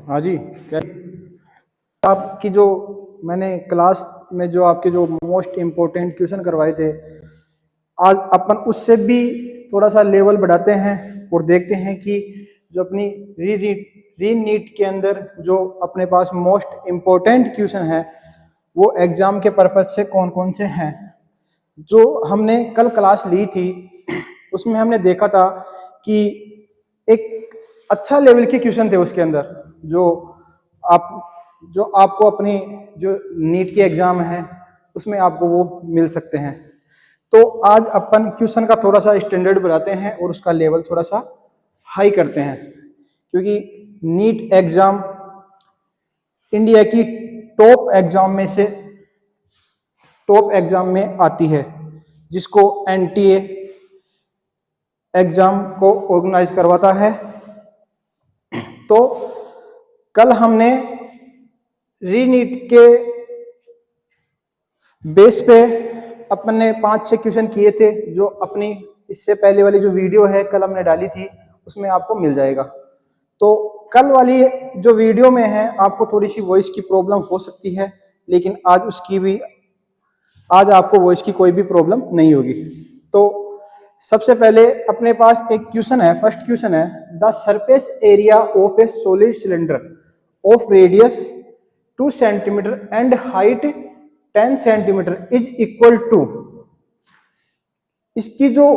हाँ जी, क्या आपकी जो मैंने क्लास में जो आपके जो मोस्ट इम्पोर्टेंट क्वेश्चन करवाए थे, आज अपन उससे भी थोड़ा सा लेवल बढ़ाते हैं और देखते हैं कि जो अपनी री नीट के अंदर जो अपने पास मोस्ट इम्पोर्टेंट क्वेश्चन है वो एग्जाम के पर्पज से कौन कौन से हैं। जो हमने कल क्लास ली थी उसमें हमने देखा था कि एक अच्छा लेवल के क्वेश्चन थे उसके अंदर आप जो आपको अपनी जो नीट के एग्जाम है उसमें आपको वो मिल सकते हैं। तो आज अपन क्वेश्चन का थोड़ा सा स्टैंडर्ड बढ़ाते हैं और उसका लेवल थोड़ा सा हाई करते हैं, क्योंकि नीट एग्जाम इंडिया की टॉप एग्जाम में आती है, जिसको एनटीए एग्जाम को ऑर्गेनाइज करवाता है। तो कल हमने रीनीट के बेस पे अपने 5-6 क्वेश्चन किए थे, जो अपनी इससे पहले वाली जो वीडियो है कल हमने डाली थी उसमें आपको मिल जाएगा। तो कल वाली जो वीडियो में है आपको थोड़ी सी वॉइस की प्रॉब्लम हो सकती है, लेकिन आज आपको वॉइस की कोई भी प्रॉब्लम नहीं होगी। तो सबसे पहले अपने पास एक क्वेश्चन है, फर्स्ट क्वेश्चन है, the surface area of a solid cylinder of radius 2 centimetre and height 10 centimetre is equal to. इसकी जो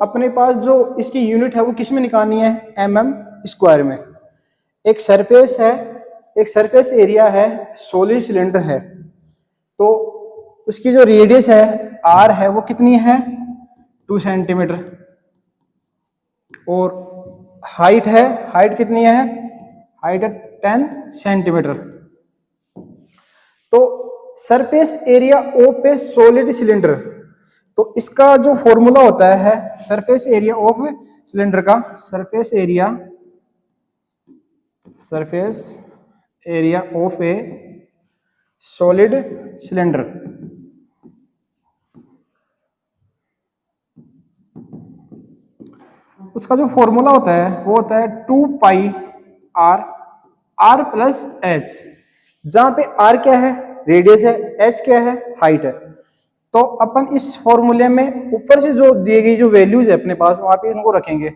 अपने पास जो इसकी यूनिट है वो किस में निकालनी है? mm स्क्वायर में। एक सरफेस एरिया है, सॉलिड सिलेंडर है, तो उसकी जो रेडियस है r है वो कितनी है? 2 सेंटीमीटर, और हाइट कितनी है? हाइट है 10 सेंटीमीटर। तो surface area of a solid cylinder, तो इसका जो फॉर्मूला होता है सरफेस एरिया ऑफ सिलेंडर का, surface area of a solid cylinder, उसका जो फॉर्मूला होता है वो होता है 2 पाई r प्लस h, जहां पे r क्या है? रेडियस है, h क्या है? हाइट है। तो अपन इस फॉर्मूले में ऊपर से जो दी गई जो वैल्यूज है अपने पास वहां पे इनको रखेंगे।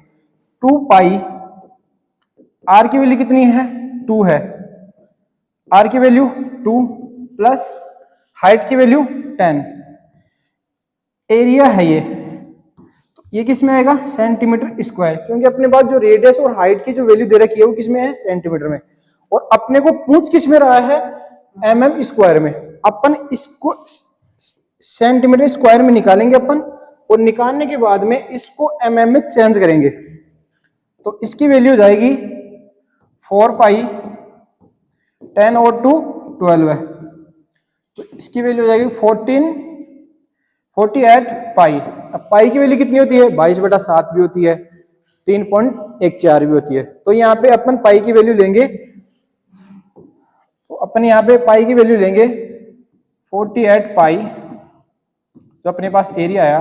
2 पाई r की वैल्यू कितनी है? 2 है, r की वैल्यू 2 प्लस हाइट की वैल्यू 10, एरिया है ये किस में आएगा? सेंटीमीटर स्क्वायर, क्योंकि अपने पास जो रेडियस और हाइट की जो वैल्यू दे रखी है वो किस में है? सेंटीमीटर में, और अपने को पूछ किस में रहा है? mm स्क्वायर में। अपन इसको सेंटीमीटर स्क्वायर में निकालेंगे अपन, और निकालने के बाद में इसको mm में चेंज करेंगे, तो इसकी वैल्यू हो जाएगी 4 पाई 10 और 2 12 है, तो इसकी वैल्यू हो जाएगी 48 पाई। अब पाई की वैल्यू कितनी होती है? 22/7 भी होती है, 3.14 भी होती है। तो यहाँ पे अपन पाई की वैल्यू लेंगे, तो अपन यहाँ पे पाई की वैल्यू लेंगे 48 पाई, जो अपने पास एरिया आया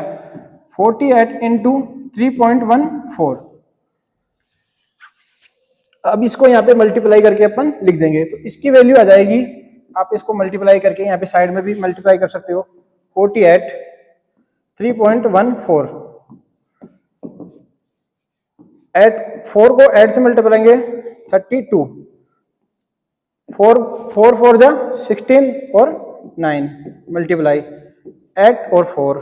48 इंटू 3.14। अब इसको यहाँ पे मल्टीप्लाई करके अपन लिख देंगे, तो इसकी वैल्यू आ जाएगी, आप इसको मल्टीप्लाई करके यहाँ पे साइड में भी मल्टीप्लाई कर सकते हो, 48 3.14 एट 4 को 8 से मल्टीप्लाई करेंगे 32, 4 जा 16 और 9 मल्टीप्लाई 8 और 4,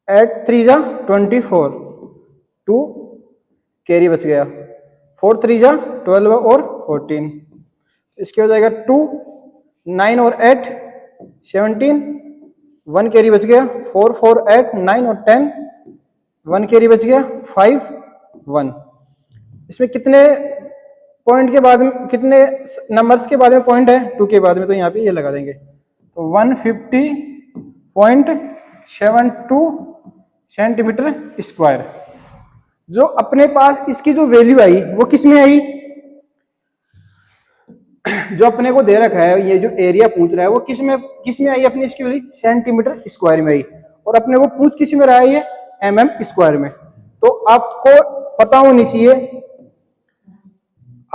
8 3 जा 24, 2 कैरी बच गया, 4 3 जा 12 और 14, इसके हो जाएगा 2 9 और 8 17, 1 कैरी बच गया, 4 4 8 9 और 10, 1 कैरी बच गया 5 1। इसमें कितने पॉइंट के बाद में, कितने नंबर्स के बाद में पॉइंट है? 2 के बाद में, तो यहाँ पे ये लगा देंगे, तो 150.72 सेंटीमीटर स्क्वायर। जो अपने पास इसकी जो वैल्यू आई वो किस में आई? जो अपने को दे रखा है, ये जो एरिया पूछ रहा है वो किस में आई अपनी इसकी वैल्यू? सेंटीमीटर स्क्वायर में आई, और अपने को पूछ किस में रहा है? ये mm स्क्वायर में। तो आपको पता होनी चाहिए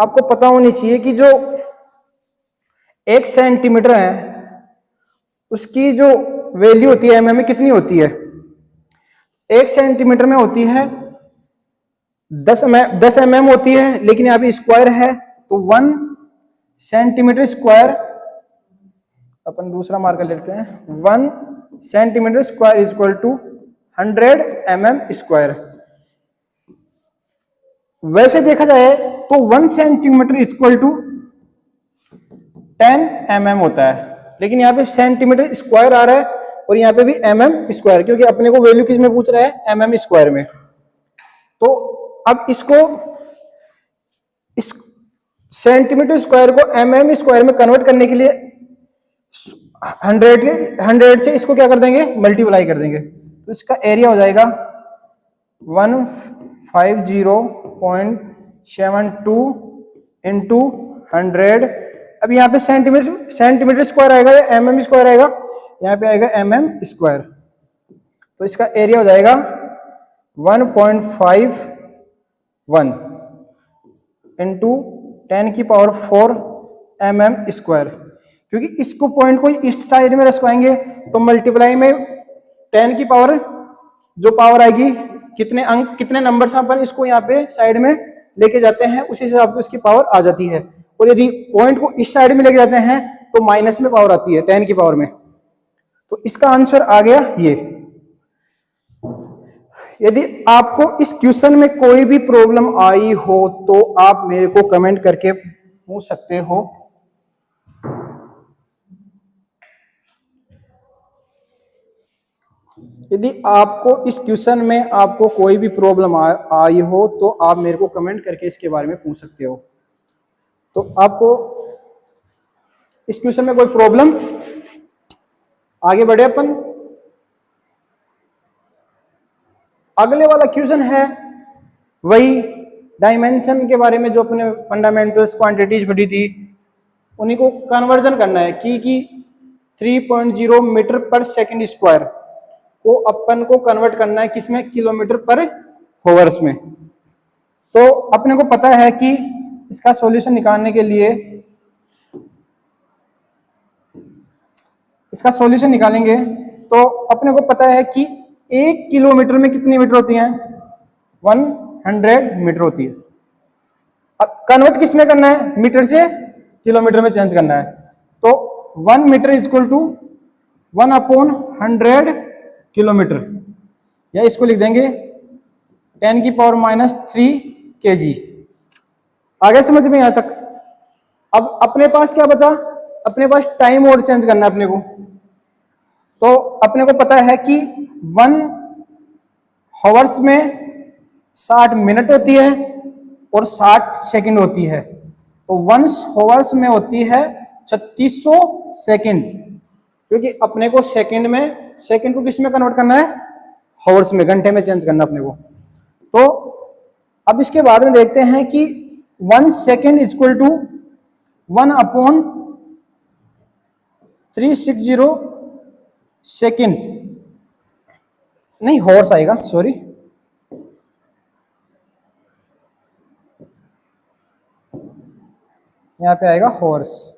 आपको पता होनी चाहिए कि जो 1 सेंटीमीटर है उसकी जो वैल्यू होती है एमएम में कितनी होती है। 1 सेंटीमीटर में होती है 10 एमएम होती है, लेकिन यहाँ पे स्क्वायर है तो 1 सेंटीमीटर स्क्वायर, अपन दूसरा मार्कर लेते हैं, 1 centimetre square is equal to 100 mm square. वैसे देखा जाए तो 1 सेंटीमीटर इक्वल टू 10 एमएम होता है, लेकिन यहाँ पे सेंटीमीटर स्क्वायर आ रहा है और यहाँ पे भी एमएम स्क्वायर, क्योंकि अपने को वैल्यू किस में पूछ रहा है, एमएम स्क्वायर में। तो अब इसको इस सेंटीमीटर स्क्वायर को एमएम स्क्वायर में कन्वर्ट करने के लिए 100 से इसको क्या कर देंगे, मल्टीप्लाई कर देंगे। तो इसका एरिया हो जाएगा 150.72 इंटू 100। अब यहाँ पे सेंटीमीटर स्क्वायर आएगा या एमएम स्क्वायर आएगा, यहाँ पे आएगा एमएम स्क्वायर। तो इसका एरिया हो जाएगा 1.51 इंटू 10 की पावर 4 एमएम स्क्वायर। क्योंकि इसको पॉइंट को इस साइड में रखवाएंगे तो मल्टीप्लाई में 10 की पावर जो पावर आएगी, कितने अंक कितने नंबर अपन इसको यहाँ पे साइड में लेके जाते हैं उसी हिसाब से इसकी पावर आ जाती है। और यदि पॉइंट को इस साइड में लेके जाते हैं तो माइनस में पावर आती है 10 की पावर में। तो इसका आंसर आ गया ये। यदि आपको इस क्वेश्चन में कोई भी प्रॉब्लम आई हो तो आप मेरे को कमेंट करके पूछ सकते हो। यदि आपको इस क्वेश्चन में आपको कोई भी प्रॉब्लम आई हो तो आप मेरे को कमेंट करके इसके बारे में पूछ सकते हो। तो आपको इस क्वेश्चन में कोई प्रॉब्लम, आगे बढ़े अपन। अगले वाला क्वेश्चन है वही डायमेंशन के बारे में जो अपने फंडामेंटल्स क्वांटिटीज पढ़ी थी, उन्हीं को कन्वर्जन करना है कि 3.0 मीटर पर सेकंड स्क्वायर को अपन को कन्वर्ट करना है किसमें, किलोमीटर पर हॉवर्स में। तो अपने को पता है कि इसका सॉल्यूशन निकालने के लिए, इसका सॉल्यूशन निकालेंगे तो अपने को पता है कि 1 किलोमीटर में कितनी मीटर होती हैं, 100 मीटर होती है। अब कन्वर्ट किस में करना है, मीटर से किलोमीटर में चेंज करना है। तो 1 metre is equal to 1/100 kilometre, या इसको लिख देंगे 10 की पावर -3 kg। आगे समझ में यहां तक। अब अपने पास क्या बचा, अपने पास टाइम और चेंज करना है अपने को। तो अपने को पता है कि 1 हॉवर्स में 60 मिनट होती है और 60 सेकंड होती है। तो 1 हॉवर्स में होती है 3600 सेकंड, क्योंकि अपने को सेकंड में, सेकंड को किस में कन्वर्ट करना है, हॉवर्स में, घंटे में चेंज करना अपने को। तो अब इसके बाद में देखते हैं कि 1 second is equal to 1/360 second, नहीं हॉर्स आएगा, सॉरी, यहां पे आएगा हॉर्स।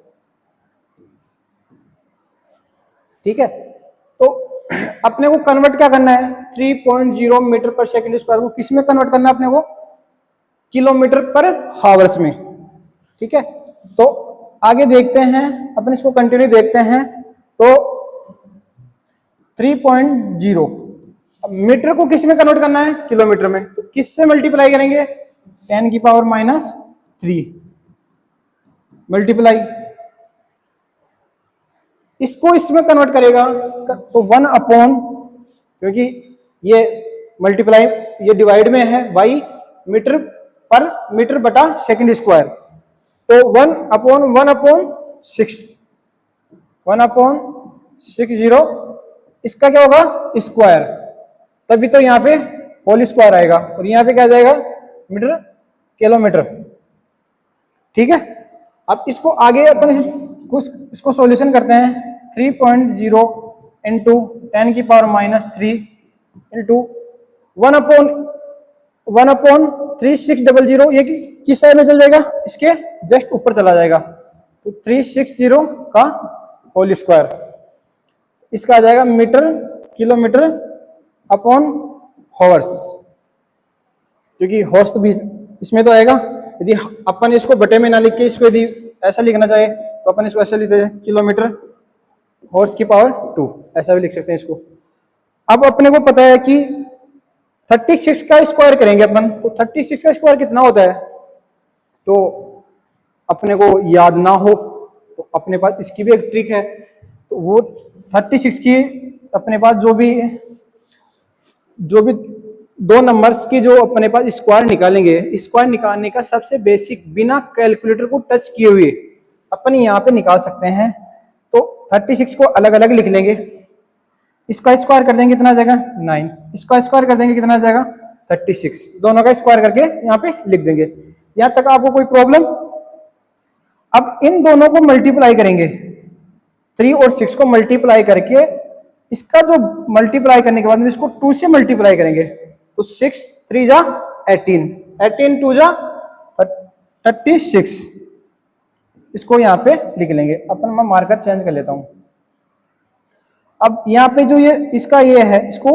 ठीक है, तो अपने को कन्वर्ट क्या करना है, 3.0 मीटर पर सेकंड स्क्वायर को किस में कन्वर्ट करना है अपने को, किलोमीटर पर हावर्स में। ठीक है, तो आगे देखते हैं अपन, इसको कंटिन्यू देखते हैं। तो 3.0 मीटर को किस में कन्वर्ट करना है, किलोमीटर में। तो किस से मल्टीप्लाई करेंगे, 10 की पावर -3 मल्टीप्लाई, इसको इसमें कन्वर्ट करेगा तो 1/, क्योंकि ये मल्टीप्लाई, ये डिवाइड में है, बाई मीटर पर मीटर बटा सेकंड स्क्वायर। तो 1/6 इसका क्या होगा, स्क्वायर, तभी तो यहाँ पे होल स्क्वायर आएगा और यहाँ पे क्या जाएगा, मीटर किलोमीटर। ठीक है, अब इसको आगे अपन इसको सॉल्यूशन करते हैं। 3.0 इंटू 10 की पावर -3 इंटू 1/, 1/3600 ये किस साइड में चल जाएगा, इसके जस्ट ऊपर चला जाएगा, तो 360 का होल स्क्वायर, इसका आ जाएगा मीटर किलोमीटर अपॉन हॉर्स, क्योंकि हॉर्स तो भी इसमें तो आएगा। यदि अपन इसको बटे में ना लिख के इसको यदि ऐसा लिखना चाहे तो अपन इसको ऐसे लिखते हैं किलोमीटर हॉर्स की पावर 2, ऐसा भी लिख सकते हैं इसको। अब अपने को पता है कि 36 का स्क्वायर करेंगे अपन, तो 36 का स्क्वायर कितना होता है, तो अपने को याद ना हो तो अपने पास इसकी भी एक ट्रिक है। तो वो 36 की अपने पास जो भी दो नंबर्स की जो अपने पास स्क्वायर निकालेंगे, स्क्वायर निकालने का सबसे बेसिक बिना कैलकुलेटर को टच किए हुए अपन यहाँ पे निकाल सकते हैं। तो 36 को अलग अलग लिख लेंगे, इसका स्क्वायर कर देंगे कितना आ जाएगा 9, इसका स्क्वायर कर देंगे कितना आ जाएगा 36, दोनों का स्क्वायर करके यहाँ पे लिख देंगे। यहां तक आपको कोई प्रॉब्लम? अब इन दोनों को मल्टीप्लाई करेंगे, 3 और 6 को मल्टीप्लाई करके, इसका जो मल्टीप्लाई करने के बाद में इसको 2 से मल्टीप्लाई करेंगे, तो 6 3 जा 18, 18 2 जा 36, इसको यहाँ पे लिख लेंगे। अपन मैं मार्कर चेंज कर लेता हूं। अब यहाँ पे जो ये इसका ये है, इसको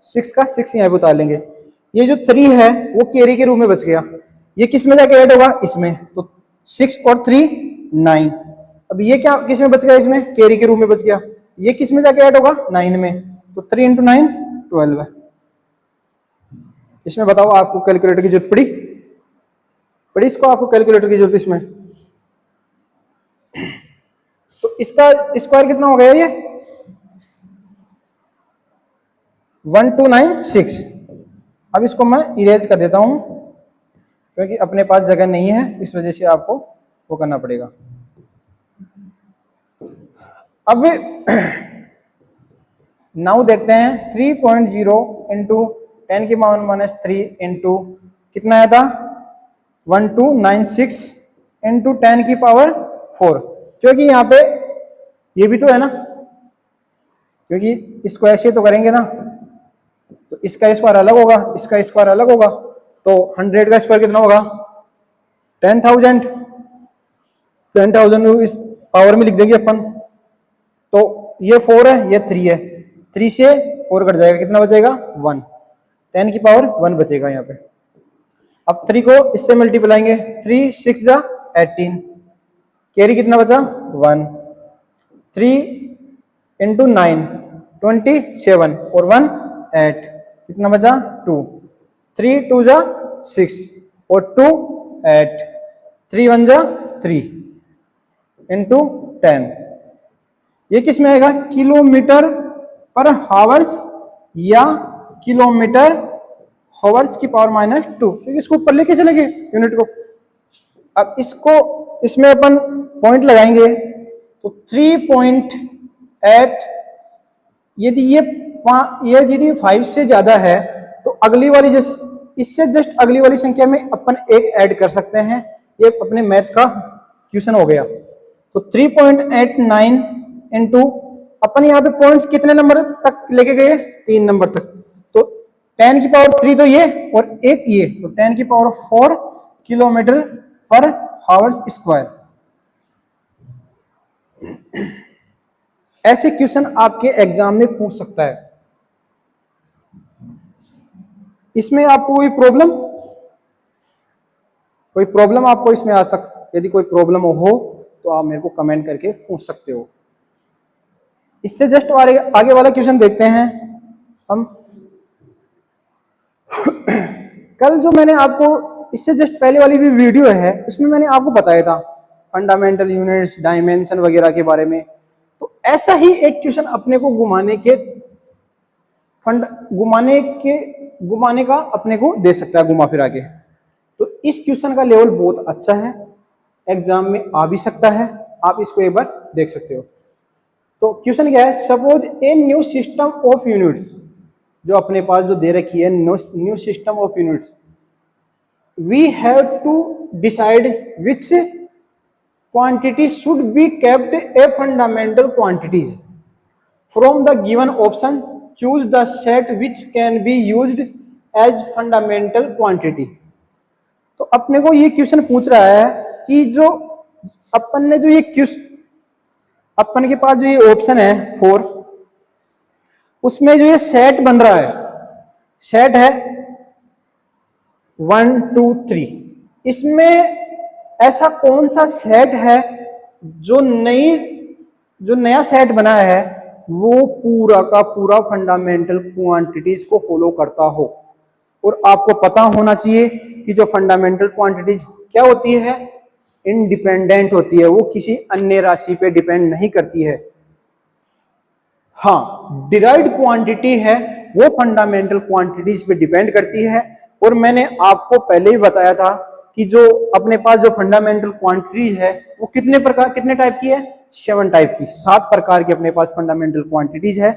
6 का 6 यहाँ पे उतार लेंगे, ये जो 3 है वो कैरी के रूप में बच गया, ये किस में जाके ऐड होगा इसमें, तो 6 और 3 9। अब ये क्या किस में बच गया, इसमें कैरी के रूप में बच गया, ये किस में जाके ऐड होगा 9 में, तो 3 × 9 12 है। इसमें बताओ आपको कैलकुलेटर की जरूरत पड़ी इसको आपको कैलकुलेटर की जरूरत इसमें? तो इसका स्क्वायर कितना हो गया, ये 1296। अब इसको मैं इरेज कर देता हूं क्योंकि अपने पास जगह नहीं है, इस वजह से आपको वो करना पड़ेगा। अब नाउ देखते हैं 3.0 इंटू 10 की पावर -3 इंटू कितना आया था 1296 इंटू 10 की पावर 4, क्योंकि यहाँ पे ये भी तो है ना, क्योंकि स्क्वायर से तो करेंगे ना, तो इसका स्क्वायर अलग होगा, इसका स्क्वायर अलग होगा, तो 100 का स्क्वायर कितना होगा 10,000 इस पावर में लिख देंगे अपन। तो ये 4 है, ये 3 है, 3 से 4 कट जाएगा, कितना बचेगा 1, 10 की पावर 1 बचेगा यहाँ पे। अब 3 को इससे मल्टीप्लाएंगे, 3 6 जा 18, कैरी कितना बचा 1, 3 इंटू 9 27 और 1 8, कितना बचा 2, 3 2 जा 6 और 2 8, 3 1 जा 3 इंटू 10, ये किस में आएगा किलोमीटर पर हावर्स या किलोमीटर हावर्स की पावर -2, क्योंकि इसको ऊपर लेके चलेंगे यूनिट को। अब इसको इसमें अपन पॉइंट लगाएंगे, तो 3.8, यदि ये यदि 5 से ज्यादा है तो अगली वाली इससे जस्ट अगली वाली संख्या में अपन एक ऐड कर सकते हैं। ये अपने मैथ का क्वेश्चन हो गया। तो 3.89 इंटू अपन यहाँ पे पॉइंट्स कितने नंबर तक लेके गए 3 नंबर तक, तो 10 की पावर 3 तो ये और एक ये, तो 10 की पावर 4 किलोमीटर पर हावर्स स्क्वायर। ऐसे क्वेश्चन आपके एग्जाम में पूछ सकता है। इसमें आपको कोई प्रॉब्लम आपको इसमें आज तक, यदि कोई प्रॉब्लम हो तो आप मेरे को कमेंट करके पूछ सकते हो। इससे जस्ट आगे वाला क्वेश्चन देखते हैं हम। कल जो मैंने आपको इससे जस्ट पहले वाली भी वीडियो है, उसमें मैंने आपको बताया था फंडामेंटल यूनिट्स, डायमेंशन वगैरह के बारे में। तो ऐसा ही एक क्वेश्चन अपने को घुमाने का अपने को दे सकता है, घुमा फिरा के। तो इस क्वेश्चन का लेवल बहुत अच्छा है, एग्जाम में आ भी सकता है, आप इसको एक बार देख सकते हो। तो क्वेश्चन क्या है, suppose a new system of units, जो अपने पास जो दे रखी है new system of units, we have to decide which quantity should be kept a fundamental quantities from the given option, choose the set which can be used as fundamental quantity. तो अपने को ये क्वेश्चन पूछ रहा है कि जो अपन ने जो ये क्वेश्चन, अपन के पास जो ये ऑप्शन है 4, उसमें जो ये सेट बन रहा है, सेट है 1 2 3, इसमें ऐसा कौन सा सेट है जो नया सेट बना है वो पूरा का पूरा फंडामेंटल क्वांटिटीज को फॉलो करता हो। और आपको पता होना चाहिए कि जो फंडामेंटल क्वांटिटीज क्या होती है, इंडिपेंडेंट होती है, वो किसी अन्य राशि पे डिपेंड नहीं करती है। हाँ, डिराइव्ड क्वांटिटी है वो फंडामेंटल क्वांटिटीज पे डिपेंड करती है। और मैंने आपको पहले ही बताया था कि जो अपने पास जो फंडामेंटल क्वांटिटीज है वो कितने टाइप की है, 7 टाइप की, 7 प्रकार की अपने पास फंडामेंटल क्वांटिटीज है।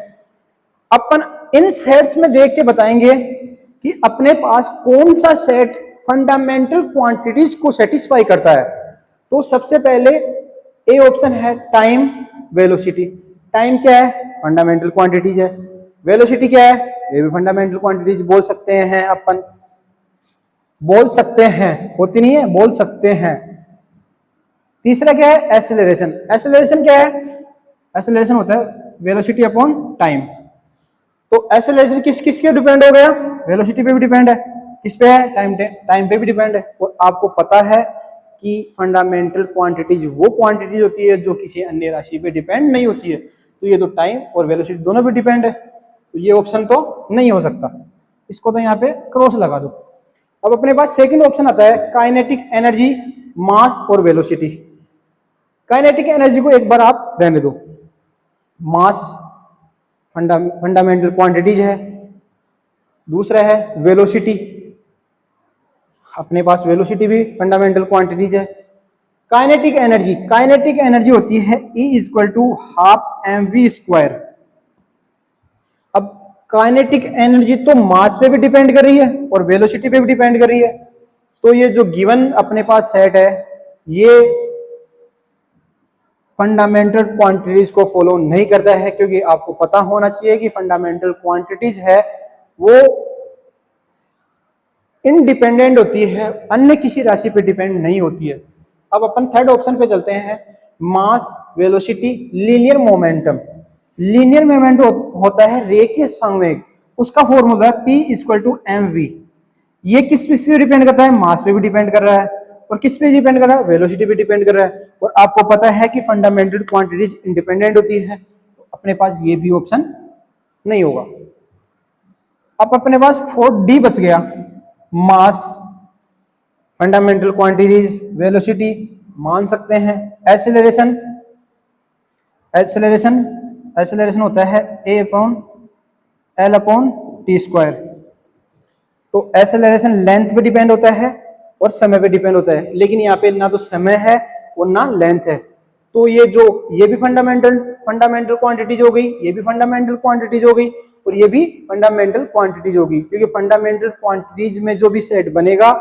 अपन इन सेट्स में देख के बताएंगे कि अपने पास कौन सा सेट फंडामेंटल क्वांटिटीज को सेटिस्फाई करता है। तो सबसे पहले ए ऑप्शन है टाइम वेलोसिटी। टाइम क्या है, फंडामेंटल क्वांटिटीज है। वेलोसिटी क्या है, ये भी फंडामेंटल क्वांटिटीज बोल सकते हैं अपन, बोल सकते हैं, होती नहीं है, बोल सकते हैं। तीसरा क्या है, एक्सेलरेशन। एक्सेलरेशन क्या है, एक्सेलरेशन होता है वेलोसिटी अपॉन टाइम। तो एक्सेलरेशन किस किस के डिपेंड हो गया, वेलोसिटी पे भी डिपेंड है, किस पे है, टाइम पे भी डिपेंड है। और आपको पता है कि फंडामेंटल क्वांटिटीज वो क्वांटिटीज होती है जो किसी अन्य राशि पे डिपेंड नहीं होती है। तो ये तो टाइम और वेलोसिटी दोनों पे डिपेंड है, तो ये ऑप्शन तो नहीं हो सकता, इसको तो यहाँ पे क्रॉस लगा दो। अब अपने पास सेकंड ऑप्शन आता है काइनेटिक एनर्जी, मास और वेलोसिटी। काइनेटिक एनर्जी को एक बार आप रहने दो, मास फंडामेंटल क्वांटिटीज है, दूसरा है वेलोसिटी, अपने पास वेलोसिटी भी फंडामेंटल क्वांटिटीज है। काइनेटिक एनर्जी होती है E = ½ mv²। अब काइनेटिक एनर्जी तो मास पे भी डिपेंड कर रही है और वेलोसिटी पे भी डिपेंड कर रही है। तो ये जो गिवन अपने पास सेट है ये फंडामेंटल क्वांटिटीज को फॉलो नहीं करता है, क्योंकि आपको पता होना चाहिए कि फंडामेंटल क्वांटिटीज है वो इंडिपेंडेंट होती है, अन्य किसी राशि पे डिपेंड नहीं होती है। अब अपन थर्ड ऑप्शन पे चलते हैं, mass, velocity, linear momentum. Linear momentum होता है रेखीय संवेग, उसका फॉर्मूला है P = mv। ये किस पे डिपेंड करता है, मास पे भी डिपेंड कर रहा है और किस पे डिपेंड कर रहा है, वेलोसिटी पे डिपेंड कर रहा है। और आपको पता है कि फंडामेंटल क्वांटिटीज इंडिपेंडेंट होती है, तो अपने पास ये भी ऑप्शन नहीं होगा। अब अपने पास 4D बच गया, मास, फंडामेंटल क्वांटिटीज, वेलोसिटी मान सकते हैं। एक्सेलरेशन होता है A/L/t²। तो एक्सेलरेशन लेंथ पे डिपेंड होता है और समय पे डिपेंड होता है, लेकिन यहाँ पे ना तो समय है और ना लेंथ है। तो ये भी फंडामेंटल क्वांटिटीज हो गई, ये भी फंडामेंटल क्वांटिटीज हो गई और ये भी फंडामेंटल क्वांटिटीज होगी, क्योंकि फंडामेंटल क्वांटिटीज में जो भी सेट बनेगा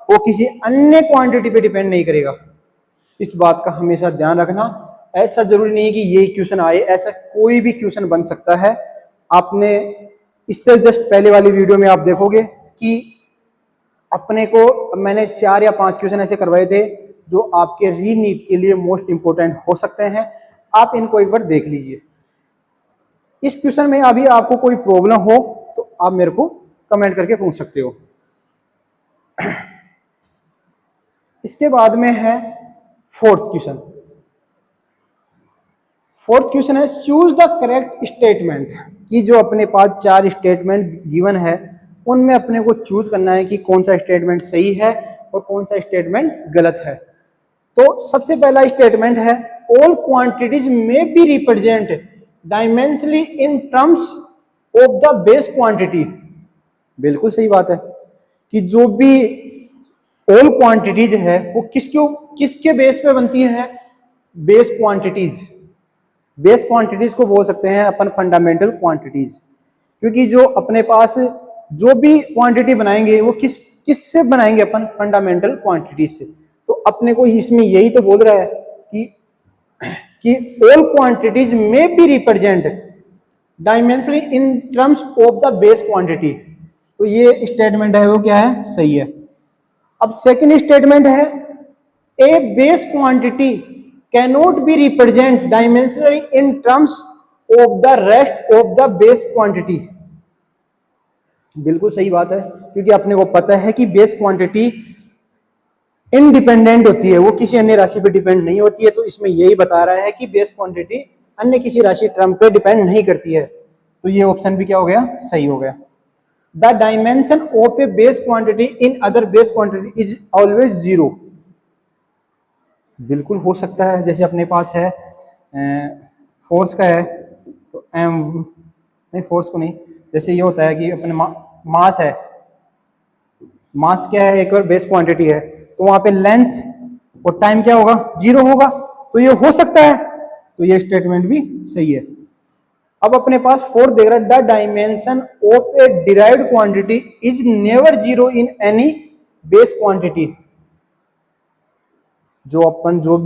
वो किसी अन्य क्वांटिटी पे डिपेंड नहीं करेगा। इस बात का हमेशा ध्यान रखना। ऐसा जरूरी नहीं है कि यही क्वेश्चन आए, ऐसा कोई भी क्वेश्चन बन सकता है। आपने इससे जस्ट पहले वाली वीडियो में आप देखोगे कि अपने को मैंने 4 या 5 क्वेश्चन ऐसे करवाए थे जो आपके रीनीट के लिए मोस्ट इंपोर्टेंट हो सकते हैं। आप इनको एक बार देख लीजिए। इस क्वेश्चन में अभी आपको कोई प्रॉब्लम हो तो आप मेरे को कमेंट करके पूछ सकते हो। इसके बाद में है फोर्थ क्वेश्चन है चूज द करेक्ट स्टेटमेंट। कि जो अपने पास 4 स्टेटमेंट गिवन है उनमें अपने को चूज करना है कि कौन सा स्टेटमेंट सही है और कौन सा स्टेटमेंट गलत है। तो सबसे पहला स्टेटमेंट है all quantities may be represent dimensionally in terms of the base quantity. बिल्कुल सही बात है कि जो भी ऑल क्वांटिटीज है वो किसके बेस पे बनती है, बेस क्वांटिटीज को बोल सकते हैं अपन फंडामेंटल क्वांटिटीज। क्योंकि जो अपने पास जो भी क्वांटिटी बनाएंगे वो किस से बनाएंगे अपन, फंडामेंटल क्वांटिटीज से। तो अपने को इसमें यही तो बोल रहा है कि all quantities may be represent dimensionally in terms of the base quantity. तो ये स्टेटमेंट है वो क्या है, सही है। अब सेकंड स्टेटमेंट है a base quantity can not be represent dimensionally in terms of the rest of the base quantity. बिल्कुल सही बात है, क्योंकि अपने को पता है कि बेस क्वांटिटी इंडिपेंडेंट होती है, वो किसी अन्य राशि पे डिपेंड नहीं होती है। तो इसमें यही बता रहा है कि बेस क्वांटिटी अन्य किसी राशि टर्म पे डिपेंड नहीं करती है। तो ये ऑप्शन भी क्या हो गया, सही हो गया। The dimension of A base quantity in other base quantity is always zero. बिल्कुल हो सकता है, जैसे अपने पास है फोर्स का है तो एम नहीं, फोर्स को नहीं, जैसे ये होता है कि अपने मास है, मास क्या है, एक और बेस क्वांटिटी है, तो वहां पे लेंथ और टाइम क्या होगा, जीरो होगा। तो ये हो सकता है, तो ये स्टेटमेंट भी सही है। अब अपने पास फोर्थ देख रहा है, the dimension of A derived quantity is never zero in any base quantity. जो अपन जो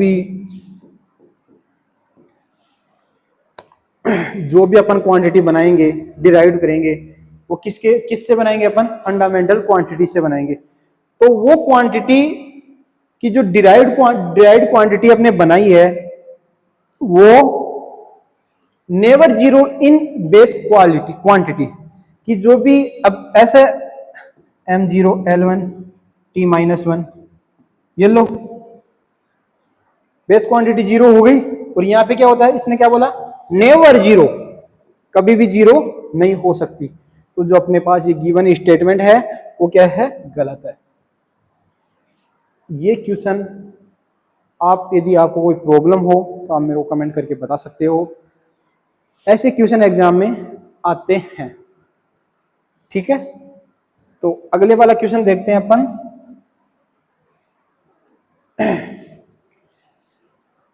भी अपन क्वांटिटी बनाएंगे, डिराइव करेंगे, वो किससे बनाएंगे, अपन फंडामेंटल क्वांटिटी से बनाएंगे। तो वो क्वांटिटी की जो डिराइव्ड क्वांटिटी अपने बनाई है वो never zero in base quantity कि जो भी, अब ऐसे m0 L1 t-1, ये लो बेस क्वांटिटी जीरो हो गई। और यहां पे क्या होता है, इसने क्या बोला, नेवर जीरो, कभी भी जीरो नहीं हो सकती। तो जो अपने पास ये गिवन स्टेटमेंट है वो क्या है, गलत है। ये क्वेश्चन आप, यदि आपको कोई प्रॉब्लम हो तो आप मेरे को कमेंट करके बता सकते हो। ऐसे क्वेश्चन एग्जाम में आते हैं, ठीक है। तो अगले वाला क्वेश्चन देखते हैं अपन।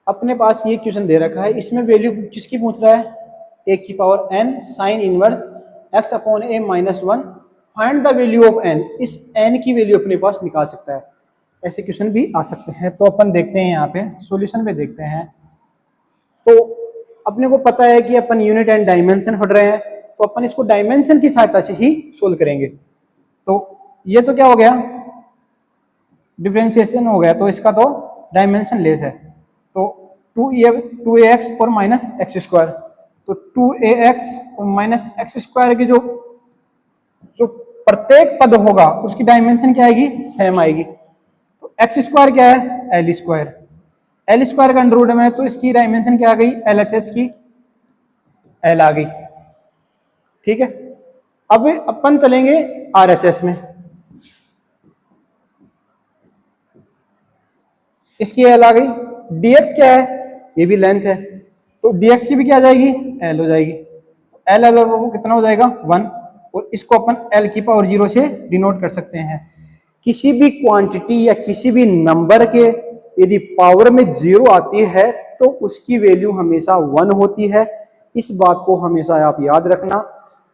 अपने पास ये क्वेश्चन दे रखा है, इसमें वैल्यू किसकी पूछ रहा है, ए की power n sine inverse x upon a minus 1, find the value of n। इस n की वैल्यू अपने पास निकाल सकता है। ऐसे क्वेश्चन भी आ सकते हैं। तो अपन देखते हैं यहाँ पे सॉल्यूशन पे देखते हैं। तो अपने को पता है कि अपन यूनिट एंड डायमेंशन पढ़ रहे हैं, तो अपन इसको डायमेंशन की सहायता से ही सोल्व करेंगे। तो ये तो क्या हो गया, डिफरेंशिएशन हो गया, तो इसका तो डायमेंशन लेस है। तो 2ax और माइनस एक्स स्क्वायर, तो 2ax और माइनस एक्स स्क्वायर की जो प्रत्येक पद होगा उसकी डायमेंशन क्या आएगी, सेम आएगी। तो एक्स स्क्वायर क्या है, एल स्क्वायर, एल स्क्वायर का अंडर रूट में, तो इसकी डायमेंशन क्या आ गई, LHS की एल आ गई, ठीक है। अब अपन चलेंगे RHS में, इसकी एल आ गई। dx क्या है, ये भी लेंथ है, तो dx की भी क्या आ जाएगी, एल हो जाएगी। एल एल कितना हो जाएगा, 1, और इसको अपन l की पावर 0 से डिनोट कर सकते हैं। किसी भी क्वांटिटी या किसी भी नंबर के यदि पावर में 0 आती है तो उसकी वैल्यू हमेशा 1 होती है। इस बात को हमेशा आप याद रखना।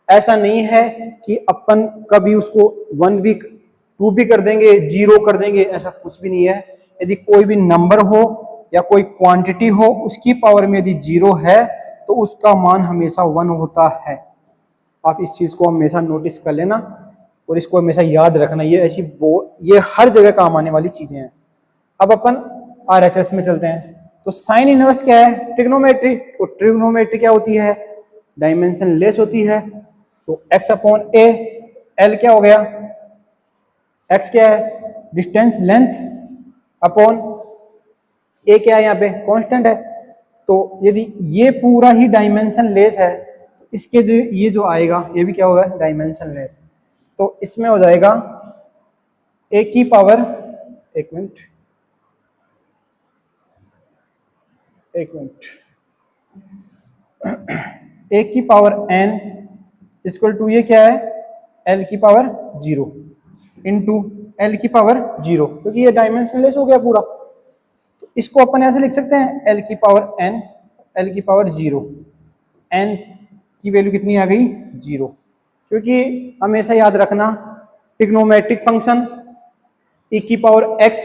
ऐसा नहीं है कि अपन कभी उसको 1 भी 2 भी कर देंगे, 0 कर देंगे, ऐसा कुछ भी नहीं है। यदि कोई भी नंबर हो या कोई क्वांटिटी हो, उसकी पावर में यदि 0 है तो उसका मान हमेशा 1 होता है। आप इस चीज को हमेशा नोटिस कर लेना और इसको हमेशा याद रखना। ये हर जगह काम आने वाली चीजें हैं। अब अपन RHS में चलते हैं। तो साइन इनवर्स क्या है, ट्रिग्नोमेट्री, और ट्रिग्नोमेट्री क्या होती है, डायमेंशन लेस होती है। तो x अपॉन a, l क्या हो गया, x क्या है, डिस्टेंस लेंथ, अपॉन a क्या है, यहाँ पे कांस्टेंट है। तो यदि ये पूरा ही डायमेंशन लेस है तो इसके जो ये जो आएगा ये भी क्या होगा, डायमेंशन लेस। तो इसमें हो जाएगा a की पावर, एक मिनट, a की पावर n इक्वल टू, ये क्या है, l की पावर 0 इंटू l की पावर 0, क्योंकि ये डायमेंशनलेस हो गया पूरा। तो इसको अपन ऐसे लिख सकते हैं, l की पावर n, l की पावर 0, n की वैल्यू कितनी आ गई, 0। क्योंकि हमेशा याद रखना, ट्रिग्नोमेट्रिक फंक्शन, e की पावर x,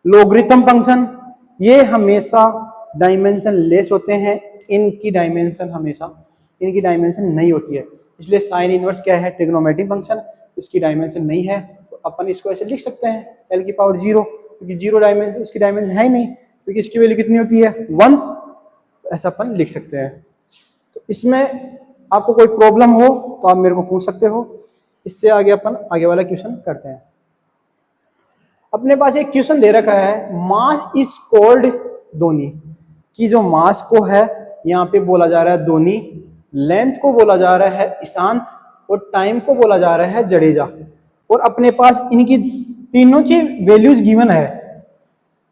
लोगरिथम फंक्शन, ये हमेशा डायमेंशन लेस होते हैं। इनकी डायमेंशन नहीं होती है। इसलिए साइन इनवर्स क्या है, ट्रिग्नोमेट्रिक फंक्शन, इसकी डायमेंशन नहीं है, तो अपन इसको ऐसे लिख सकते हैं l की पावर 0, क्योंकि 0 डायमेंशन, इसकी डायमेंशन है ही नहीं, क्योंकि इसकी वैल्यू कितनी होती है 1, तो ऐसा अपन लिख सकते हैं। तो इसमें आपको कोई प्रॉब्लम हो तो आप मेरे को पूछ सकते हो। इससे आगे अपन आगे वाला क्वेश्चन करते हैं। अपने पास एक क्वेश्चन दे रखा है, मास इज कॉल्ड धोनी, कि जो मास को है यहाँ पे बोला जा रहा है धोनी, लेंथ को बोला जा रहा है ईशांत, और टाइम को बोला जा रहा है जडेजा, और अपने पास इनकी तीनों की वैल्यूज गिवन है।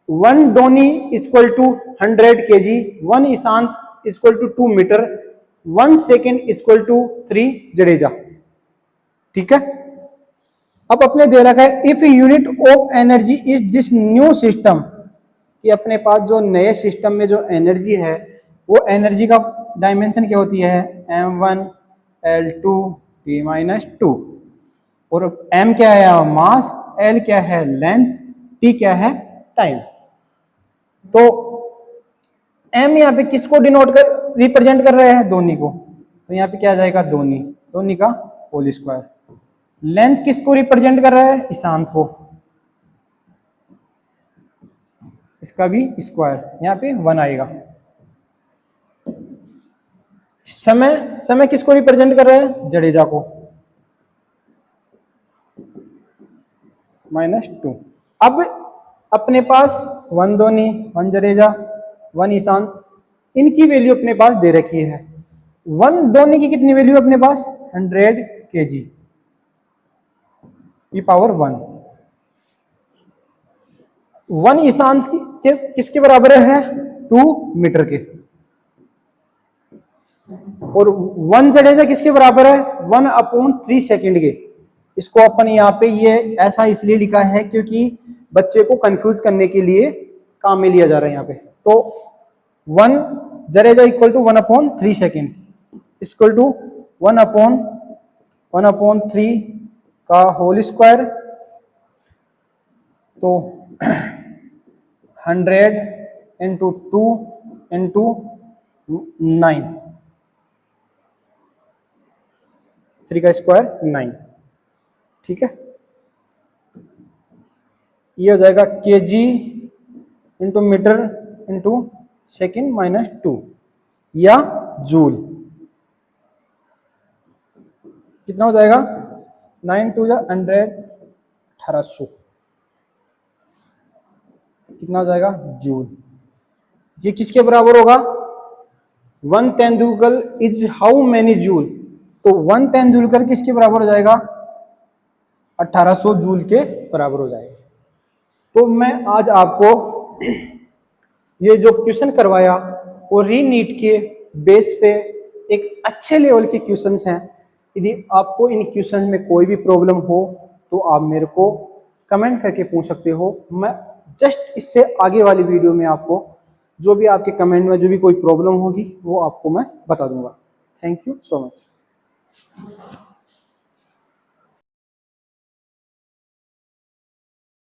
1 Dhoni equal to 100 kg, 1 Ishant equal to 2 metre, 1 second equal to 3 Jadeja. ठीक है, अब अपने दे रखा है if unit of energy is this new system, कि अपने पास जो नए सिस्टम में जो एनर्जी है वो एनर्जी का डायमेंशन क्या होती है, m1 l2 t-2, और m क्या है मास, l क्या है लेंथ, t क्या है टाइम। तो m यहाँ पे किसको डिनोट कर रिप्रेजेंट कर रहे हैं, धोनी को, तो यहाँ पे क्या आ जाएगा धोनी, धोनी का होल स्क्वायर। लेंथ किसको रिप्रेजेंट कर रहा है, ईशांत को, इसका भी स्क्वायर, यहाँ पे 1 आएगा। समय, समय किसको रिप्रेजेंट कर रहा है, जडेजा को, -2। अब अपने पास 1 धोनी, 1 जडेजा, 1 ईशांत, इनकी वैल्यू अपने पास दे रखी है। 1 धोनी की कितनी वैल्यू अपने पास, 100 kg की पावर 1। 1 ईशांत की किसके बराबर है, 2 मीटर के, और 1 जडेजा किसके बराबर है, 1/3 सेकंड के। इसको अपन यहाँ पे ये ऐसा इसलिए लिखा है क्योंकि बच्चे को कंफ्यूज करने के लिए काम में लिया जा रहा है यहाँ पे। तो 1 Jadeja equal to 1/3 second equal to 1/3 का होल स्क्वायर, तो 100 इंटू 2 इंटू 9, 3 का स्क्वायर 9। ठीक है, ये हो जाएगा kg into metre into second -2, या जूल। कितना हो जाएगा, 9 2 100, 1800, कितना हो जाएगा जूल। ये किसके बराबर होगा, 1 Tendulkar is how many joule, तो 1 तेंदुलकर किसके बराबर हो जाएगा, 1800 जूल के बराबर हो जाएगा। तो मैं आज आपको ये जो क्वेश्चन करवाया वो रीनीट के बेस पे एक अच्छे लेवल के क्वेश्चंस हैं। यदि आपको इन क्वेश्चंस में कोई भी प्रॉब्लम हो तो आप मेरे को कमेंट करके पूछ सकते हो। मैं जस्ट इससे आगे वाली वीडियो में आपको जो भी आपके कमेंट में जो भी कोई प्रॉब्लम होगी वो आपको मैं बता दूंगा। Thank you so much.